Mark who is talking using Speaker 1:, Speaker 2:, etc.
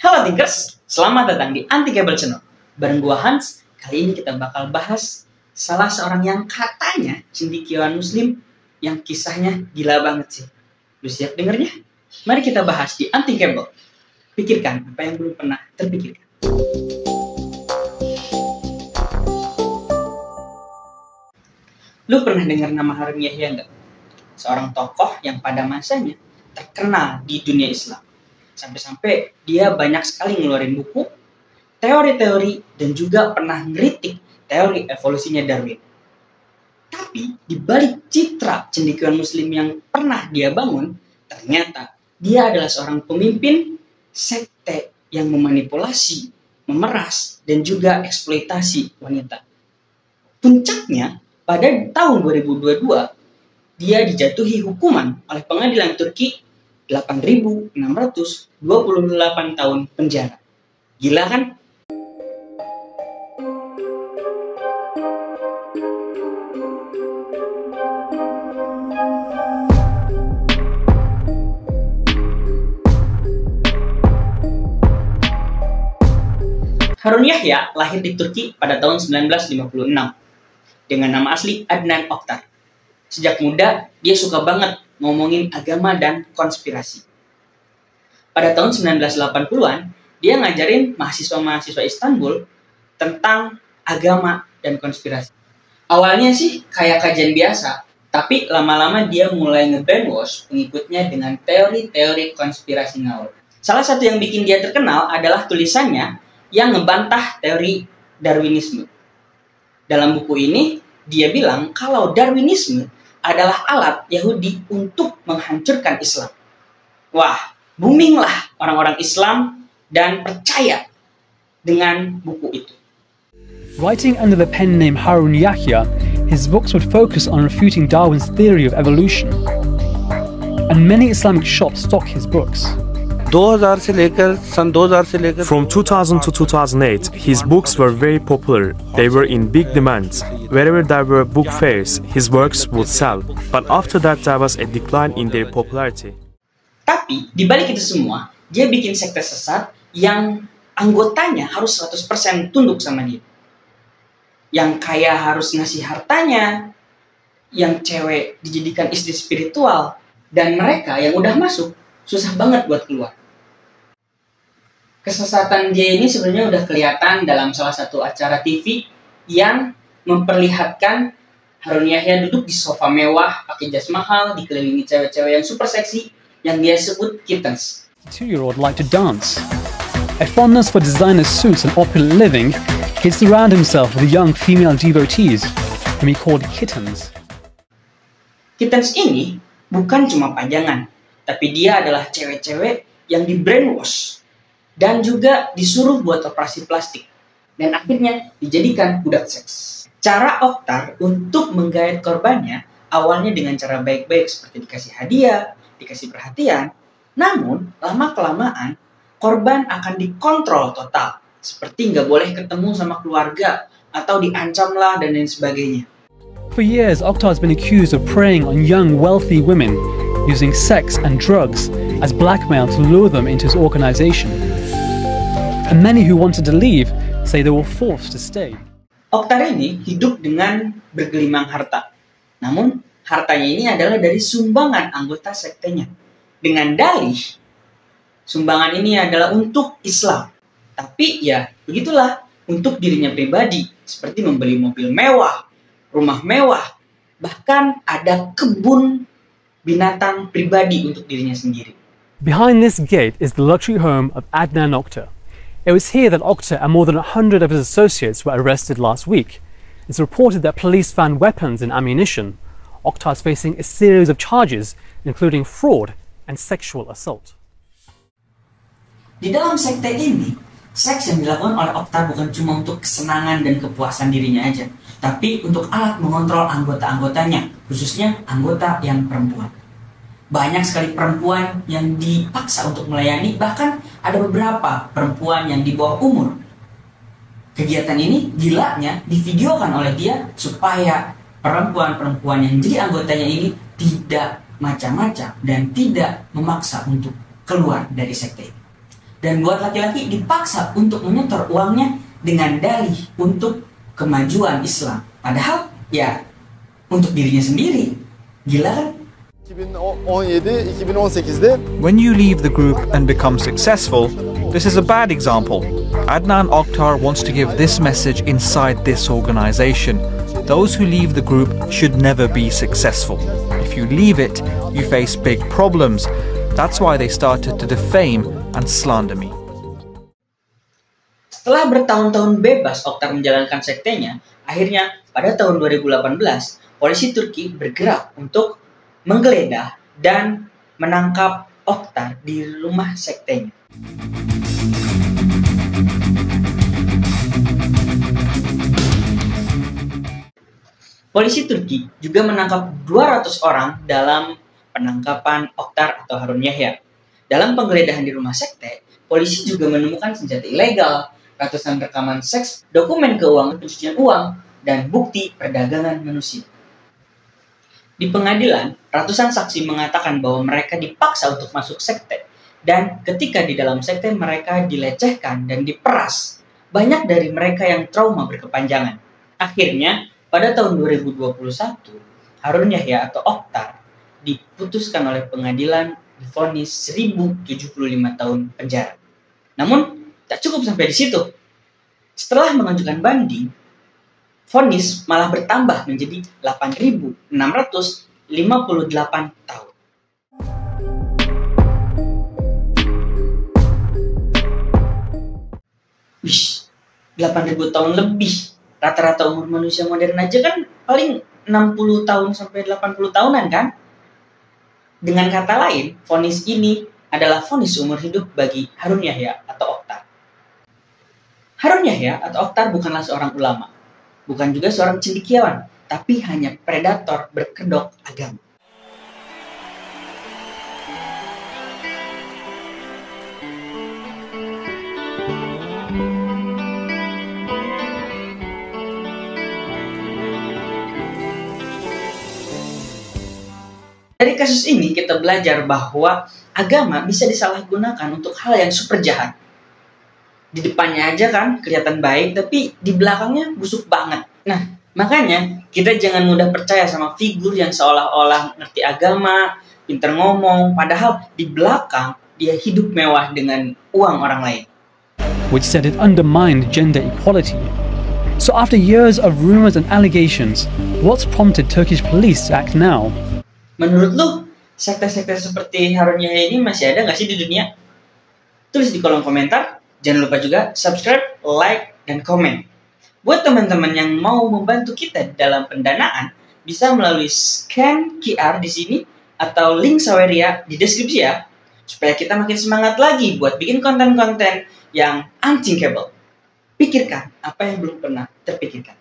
Speaker 1: Halo Thinkers, selamat datang di Anti-Kabel Channel. Bareng gua Hans, kali ini kita bakal bahas salah seorang yang katanya cendekiawan muslim yang kisahnya gila banget sih. Lu siap dengernya? Mari kita bahas di Anti-Kabel. Pikirkan apa yang belum pernah terpikirkan. Lu pernah dengar nama Harun Yahya nggak? Seorang tokoh yang pada masanya terkenal di dunia Islam. Sampai-sampai dia banyak sekali ngeluarin buku, teori-teori, dan juga pernah ngeritik teori evolusinya Darwin. Tapi di balik citra cendekiawan muslim yang pernah dia bangun, ternyata dia adalah seorang pemimpin sekte yang memanipulasi, memeras, dan juga eksploitasi wanita. Puncaknya, pada tahun 2022, dia dijatuhi hukuman oleh pengadilan Turki 8.628 tahun penjara. Gila kan? Harun Yahya lahir di Turki pada tahun 1956 dengan nama asli Adnan Oktar. Sejak muda, dia suka banget ngomongin agama dan konspirasi. Pada tahun 1980-an, dia ngajarin mahasiswa-mahasiswa Istanbul tentang agama dan konspirasi. Awalnya sih kayak kajian biasa, tapi lama-lama dia mulai nge-brainwash pengikutnya dengan teori-teori konspirasi ngawur. Salah satu yang bikin dia terkenal adalah tulisannya yang ngebantah teori Darwinisme. Dalam buku ini, dia bilang kalau Darwinisme adalah alat Yahudi untuk menghancurkan Islam. Wah, boominglah orang-orang Islam dan percaya dengan buku itu.
Speaker 2: Writing under the pen name Harun Yahya, his books would focus on refuting Darwin's theory of evolution. And many Islamic shops stock his books.
Speaker 3: From 2000
Speaker 4: to 2008, his books were very popular. They were in big demand. Wherever there were book fairs, his works would sell. But after that, there was a decline in their popularity.
Speaker 1: Tapi, di balik itu semua, dia bikin sekte sesat yang anggotanya harus 100% tunduk sama dia. Yang kaya harus ngasih hartanya, yang cewek dijadikan istri spiritual, dan mereka yang udah masuk, susah banget buat keluar. Kesesatan dia ini sebenarnya udah kelihatan dalam salah satu acara TV yang memperlihatkan Harun Yahya duduk di sofa mewah, pakai jas mahal, dikelilingi cewek-cewek yang super seksi yang dia sebut kittens.
Speaker 2: A 2-year-old liked to dance. A fondness for designer suits and opulent living, he'd surround himself with young female devotees, whom he called kittens.
Speaker 1: Kittens ini bukan cuma pajangan, tapi dia adalah cewek-cewek yang di brainwash dan juga disuruh buat operasi plastik dan akhirnya dijadikan budak seks. Cara Oktar untuk menggait korbannya awalnya dengan cara baik-baik seperti dikasih hadiah, dikasih perhatian, namun lama-kelamaan korban akan dikontrol total seperti nggak boleh ketemu sama keluarga atau diancam lah dan lain sebagainya.
Speaker 2: For years, Oktar has been accused of preying on young, wealthy women, using sex and drugs as blackmail to lure them into his organization. And many who wanted to leave say they were forced to stay.
Speaker 1: Oktar ini hidup dengan bergelimang harta. Namun, hartanya ini adalah dari sumbangan anggota sektenya. Dengan dalih, sumbangan ini adalah untuk Islam. Tapi ya, begitulah untuk dirinya pribadi, seperti membeli mobil mewah, rumah mewah, bahkan ada kebun binatang pribadi untuk dirinya sendiri.
Speaker 2: Behind this gate is the luxury home of Adnan Oktar. It was here that Oktar and more than 100 of his associates were arrested last week. It's reported that police found weapons and ammunition. Oktar is facing a series of charges, including fraud and sexual assault.
Speaker 1: Di dalam sekte ini, seks yang dilakukan oleh Oktar bukan cuma untuk kesenangan dan kepuasan dirinya aja, tapi untuk alat mengontrol anggota-anggotanya, khususnya anggota yang perempuan. Banyak sekali perempuan yang dipaksa untuk melayani, bahkan ada beberapa perempuan yang di bawah umur. Kegiatan ini gilanya divideokan oleh dia supaya perempuan-perempuan yang jadi anggotanya ini tidak macam-macam dan tidak memaksa untuk keluar dari sekte ini. Dan buat laki-laki dipaksa untuk menyetor uangnya dengan dalih untuk kemajuan Islam. Padahal ya untuk dirinya sendiri. Gila kan?
Speaker 5: 2017-2018'de
Speaker 6: When you leave the group and become successful, this is a bad example. Adnan Oktar wants to give this message inside this organization. Those who leave the group should never be successful. If you leave it, you face big problems. That's why they started to defame and slander me.
Speaker 1: Setelah bertahun-tahun bebas Oktar menjalankan sektenya, akhirnya pada tahun 2018, polisi Turki bergerak untuk menggeledah dan menangkap Oktar di rumah sektenya. Polisi Turki juga menangkap 200 orang dalam penangkapan Oktar atau Harun Yahya. Dalam penggeledahan di rumah sekte, polisi juga menemukan senjata ilegal, ratusan rekaman seks, dokumen keuangan pencucian uang, dan bukti perdagangan manusia. Di pengadilan, ratusan saksi mengatakan bahwa mereka dipaksa untuk masuk sekte, dan ketika di dalam sekte mereka dilecehkan dan diperas. Banyak dari mereka yang trauma berkepanjangan. Akhirnya, pada tahun 2021, Harun Yahya atau Oktar diputuskan oleh pengadilan divonis 1075 tahun penjara. Namun, tak cukup sampai di situ. Setelah mengajukan banding, vonis malah bertambah menjadi 8.658 tahun. Wish, 8.000 tahun lebih. Rata-rata umur manusia modern aja kan paling 60 tahun sampai 80 tahunan kan? Dengan kata lain, vonis ini adalah vonis seumur hidup bagi Harun Yahya atau Oktar. Harun Yahya atau Oktar bukanlah seorang ulama, bukan juga seorang cendekiawan, tapi hanya predator berkedok agama. Dari kasus ini kita belajar bahwa agama bisa disalahgunakan untuk hal yang super jahat. Di depannya aja kan kelihatan baik, tapi di belakangnya busuk banget. Nah, makanya kita jangan mudah percaya sama figur yang seolah-olah ngerti agama, pinter ngomong, padahal di belakang dia hidup mewah dengan uang orang lain.
Speaker 2: Which said it undermined gender equality. So after years of rumors and allegations, what's prompted Turkish police to act now?
Speaker 1: Menurut lu, sekte-sekte seperti Harun Yahya ini masih ada nggak sih di dunia? Tulis di kolom komentar. Jangan lupa juga subscribe, like, dan komen. Buat teman-teman yang mau membantu kita dalam pendanaan, bisa melalui scan QR di sini atau link Saweria di deskripsi ya, supaya kita makin semangat lagi buat bikin konten-konten yang unthinkable. Pikirkan apa yang belum pernah terpikirkan.